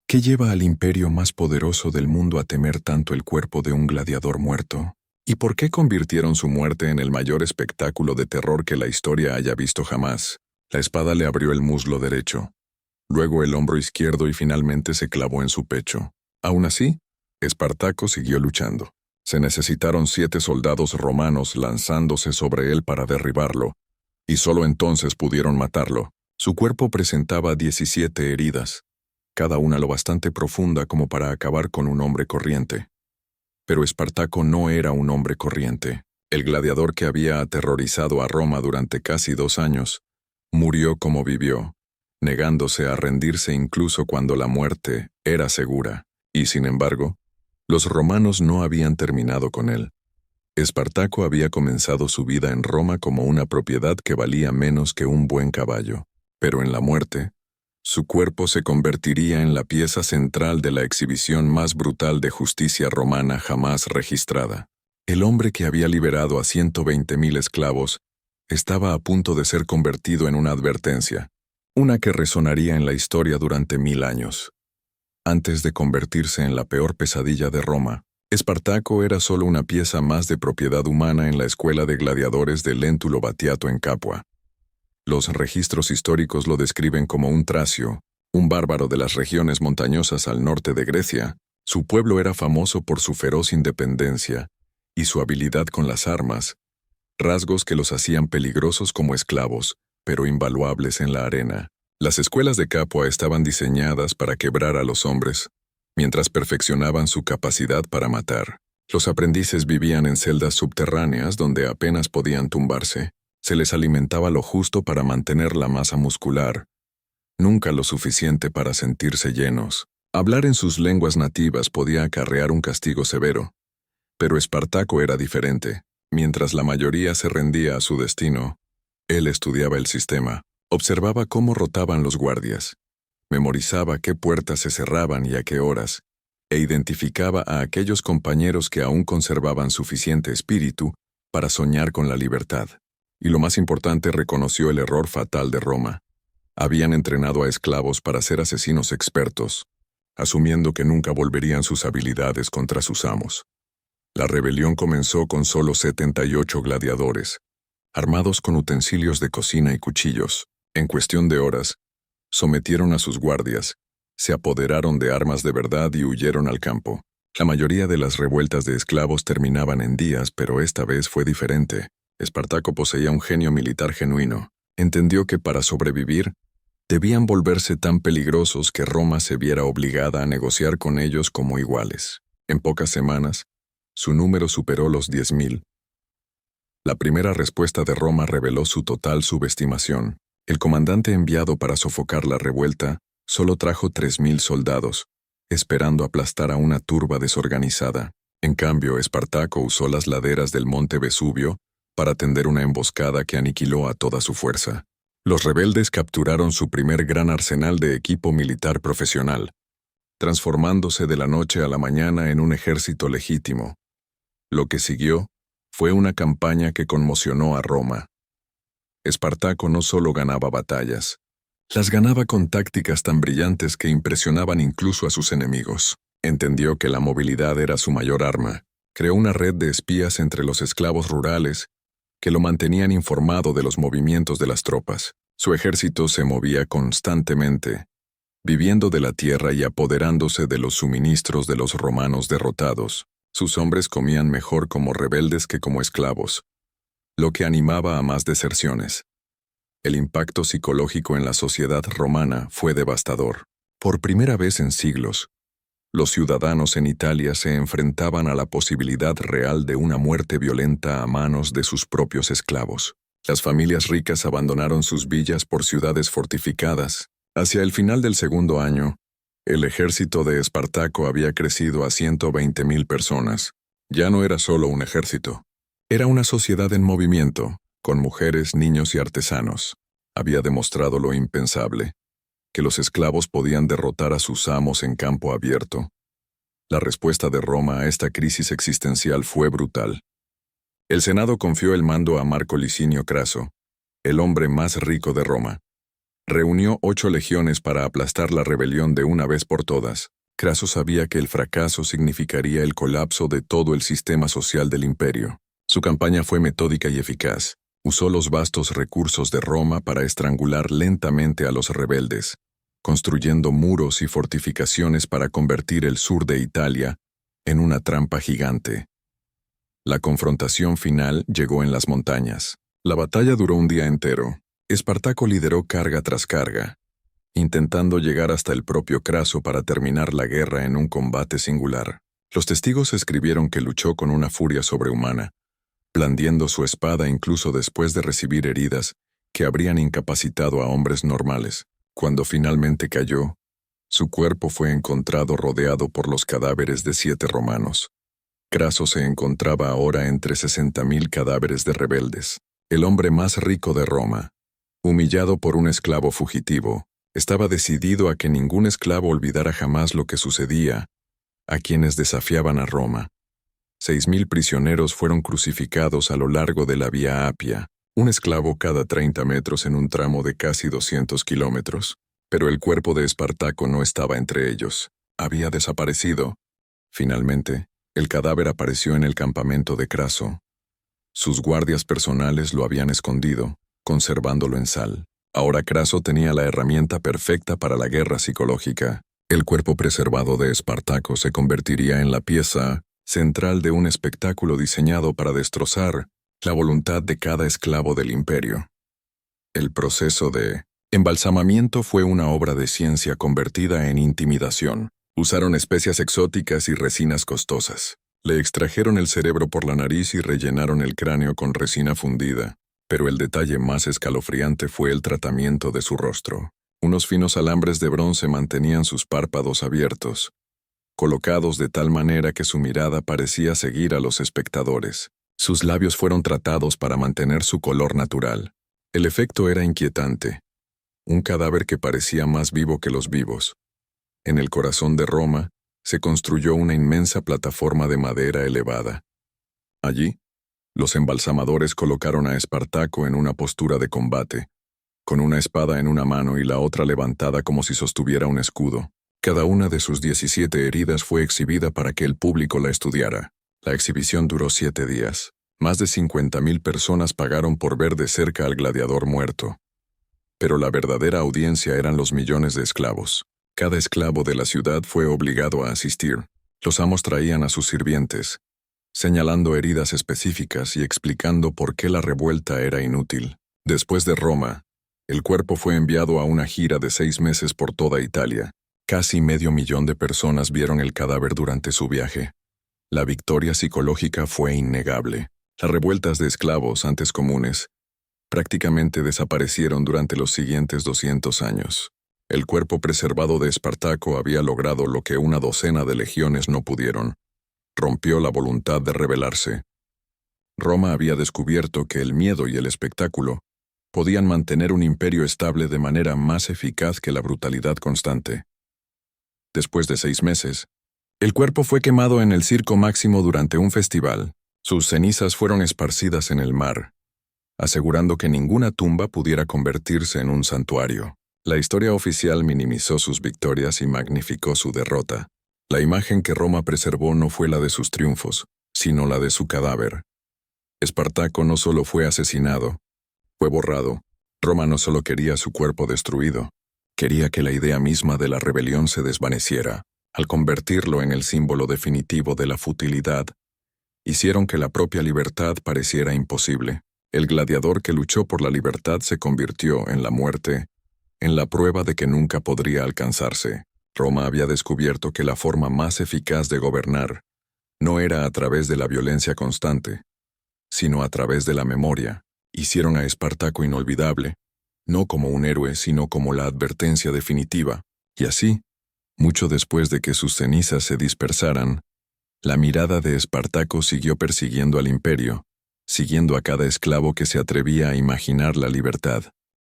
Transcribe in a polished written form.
¿Qué lleva al imperio más poderoso del mundo a temer tanto el cuerpo de un gladiador muerto? ¿Y por qué convirtieron su muerte en el mayor espectáculo de terror que la historia haya visto jamás? La espada le abrió el muslo derecho, luego el hombro izquierdo y finalmente se clavó en su pecho. Aún así, Espartaco siguió luchando. Se necesitaron 7 soldados romanos lanzándose sobre él para derribarlo, y solo entonces pudieron matarlo. Su cuerpo presentaba 17 heridas, cada una lo bastante profunda como para acabar con un hombre corriente. Pero Espartaco no era un hombre corriente. El gladiador que había aterrorizado a Roma durante casi 2 años, murió como vivió, negándose a rendirse incluso cuando la muerte era segura. Y sin embargo, los romanos no habían terminado con él. Espartaco había comenzado su vida en Roma como una propiedad que valía menos que un buen caballo. Pero en la muerte, su cuerpo se convertiría en la pieza central de la exhibición más brutal de justicia romana jamás registrada. El hombre que había liberado a 120.000 esclavos estaba a punto de ser convertido en una advertencia, una que resonaría en la historia durante 1000 años. Antes de convertirse en la peor pesadilla de Roma, Espartaco era solo una pieza más de propiedad humana en la escuela de gladiadores de Léntulo Batiato en Capua. Los registros históricos lo describen como un tracio, un bárbaro de las regiones montañosas al norte de Grecia. Su pueblo era famoso por su feroz independencia y su habilidad con las armas, rasgos que los hacían peligrosos como esclavos, pero invaluables en la arena. Las escuelas de Capua estaban diseñadas para quebrar a los hombres, mientras perfeccionaban su capacidad para matar. Los aprendices vivían en celdas subterráneas donde apenas podían tumbarse. Se les alimentaba lo justo para mantener la masa muscular, nunca lo suficiente para sentirse llenos. Hablar en sus lenguas nativas podía acarrear un castigo severo, pero Espartaco era diferente. Mientras la mayoría se rendía a su destino, él estudiaba el sistema, observaba cómo rotaban los guardias, memorizaba qué puertas se cerraban y a qué horas, e identificaba a aquellos compañeros que aún conservaban suficiente espíritu para soñar con la libertad. Y lo más importante, reconoció el error fatal de Roma. Habían entrenado a esclavos para ser asesinos expertos, asumiendo que nunca volverían sus habilidades contra sus amos. La rebelión comenzó con solo 78 gladiadores, armados con utensilios de cocina y cuchillos. En cuestión de horas, sometieron a sus guardias, se apoderaron de armas de verdad y huyeron al campo. La mayoría de las revueltas de esclavos terminaban en días, pero esta vez fue diferente. Espartaco poseía un genio militar genuino. Entendió que para sobrevivir, debían volverse tan peligrosos que Roma se viera obligada a negociar con ellos como iguales. En pocas semanas, su número superó los 10.000. La primera respuesta de Roma reveló su total subestimación. El comandante enviado para sofocar la revuelta solo trajo 3.000 soldados, esperando aplastar a una turba desorganizada. En cambio, Espartaco usó las laderas del monte Vesubio para tender una emboscada que aniquiló a toda su fuerza. Los rebeldes capturaron su primer gran arsenal de equipo militar profesional, transformándose de la noche a la mañana en un ejército legítimo. Lo que siguió fue una campaña que conmocionó a Roma. Espartaco no solo ganaba batallas, las ganaba con tácticas tan brillantes que impresionaban incluso a sus enemigos. Entendió que la movilidad era su mayor arma. Creó una red de espías entre los esclavos rurales que lo mantenían informado de los movimientos de las tropas. Su ejército se movía constantemente, viviendo de la tierra y apoderándose de los suministros de los romanos derrotados. Sus hombres comían mejor como rebeldes que como esclavos, lo que animaba a más deserciones. El impacto psicológico en la sociedad romana fue devastador. Por primera vez en siglos, los ciudadanos en Italia se enfrentaban a la posibilidad real de una muerte violenta a manos de sus propios esclavos. Las familias ricas abandonaron sus villas por ciudades fortificadas. Hacia el final del segundo año, el ejército de Espartaco había crecido a 120.000 personas. Ya no era solo un ejército. Era una sociedad en movimiento, con mujeres, niños y artesanos. Había demostrado lo impensable, que los esclavos podían derrotar a sus amos en campo abierto. La respuesta de Roma a esta crisis existencial fue brutal. El Senado confió el mando a Marco Licinio Craso, el hombre más rico de Roma. Reunió 8 legiones para aplastar la rebelión de una vez por todas. Craso sabía que el fracaso significaría el colapso de todo el sistema social del imperio. Su campaña fue metódica y eficaz. Usó los vastos recursos de Roma para estrangular lentamente a los rebeldes, construyendo muros y fortificaciones para convertir el sur de Italia en una trampa gigante. La confrontación final llegó en las montañas. La batalla duró un día entero. Espartaco lideró carga tras carga, intentando llegar hasta el propio Craso para terminar la guerra en un combate singular. Los testigos escribieron que luchó con una furia sobrehumana, blandiendo su espada incluso después de recibir heridas que habrían incapacitado a hombres normales. Cuando finalmente cayó, su cuerpo fue encontrado rodeado por los cadáveres de 7 romanos. Craso se encontraba ahora entre 60.000 cadáveres de rebeldes. El hombre más rico de Roma, humillado por un esclavo fugitivo, estaba decidido a que ningún esclavo olvidara jamás lo que sucedía a quienes desafiaban a Roma. 6.000 prisioneros fueron crucificados a lo largo de la Vía Apia, un esclavo cada 30 metros en un tramo de casi 200 kilómetros. Pero el cuerpo de Espartaco no estaba entre ellos. Había desaparecido. Finalmente, el cadáver apareció en el campamento de Craso. Sus guardias personales lo habían escondido, conservándolo en sal. Ahora Craso tenía la herramienta perfecta para la guerra psicológica. El cuerpo preservado de Espartaco se convertiría en la pieza central de un espectáculo diseñado para destrozar la voluntad de cada esclavo del imperio. El proceso de embalsamamiento fue una obra de ciencia convertida en intimidación. Usaron especias exóticas y resinas costosas. Le extrajeron el cerebro por la nariz y rellenaron el cráneo con resina fundida. Pero el detalle más escalofriante fue el tratamiento de su rostro. Unos finos alambres de bronce mantenían sus párpados abiertos, colocados de tal manera que su mirada parecía seguir a los espectadores. Sus labios fueron tratados para mantener su color natural. El efecto era inquietante. Un cadáver que parecía más vivo que los vivos. En el corazón de Roma, se construyó una inmensa plataforma de madera elevada. Allí, los embalsamadores colocaron a Espartaco en una postura de combate, con una espada en una mano y la otra levantada como si sostuviera un escudo. Cada una de sus 17 heridas fue exhibida para que el público la estudiara. La exhibición duró 7 días. Más de 50.000 personas pagaron por ver de cerca al gladiador muerto. Pero la verdadera audiencia eran los millones de esclavos. Cada esclavo de la ciudad fue obligado a asistir. Los amos traían a sus sirvientes, señalando heridas específicas y explicando por qué la revuelta era inútil. Después de Roma, el cuerpo fue enviado a una gira de 6 meses por toda Italia. Casi 500.000 de personas vieron el cadáver durante su viaje. La victoria psicológica fue innegable. Las revueltas de esclavos, antes comunes, prácticamente desaparecieron durante los siguientes 200 años. El cuerpo preservado de Espartaco había logrado lo que una docena de legiones no pudieron. Rompió la voluntad de rebelarse. Roma había descubierto que el miedo y el espectáculo podían mantener un imperio estable de manera más eficaz que la brutalidad constante. Después de 6 meses, el cuerpo fue quemado en el Circo Máximo durante un festival. Sus cenizas fueron esparcidas en el mar, asegurando que ninguna tumba pudiera convertirse en un santuario. La historia oficial minimizó sus victorias y magnificó su derrota. La imagen que Roma preservó no fue la de sus triunfos, sino la de su cadáver. Espartaco no solo fue asesinado, fue borrado. Roma no solo quería su cuerpo destruido, quería que la idea misma de la rebelión se desvaneciera. Al convertirlo en el símbolo definitivo de la futilidad, hicieron que la propia libertad pareciera imposible. El gladiador que luchó por la libertad se convirtió en la muerte, en la prueba de que nunca podría alcanzarse. Roma había descubierto que la forma más eficaz de gobernar no era a través de la violencia constante, sino a través de la memoria. Hicieron a Espartaco inolvidable, no como un héroe, sino como la advertencia definitiva. Y así, mucho después de que sus cenizas se dispersaran, la mirada de Espartaco siguió persiguiendo al imperio, siguiendo a cada esclavo que se atrevía a imaginar la libertad.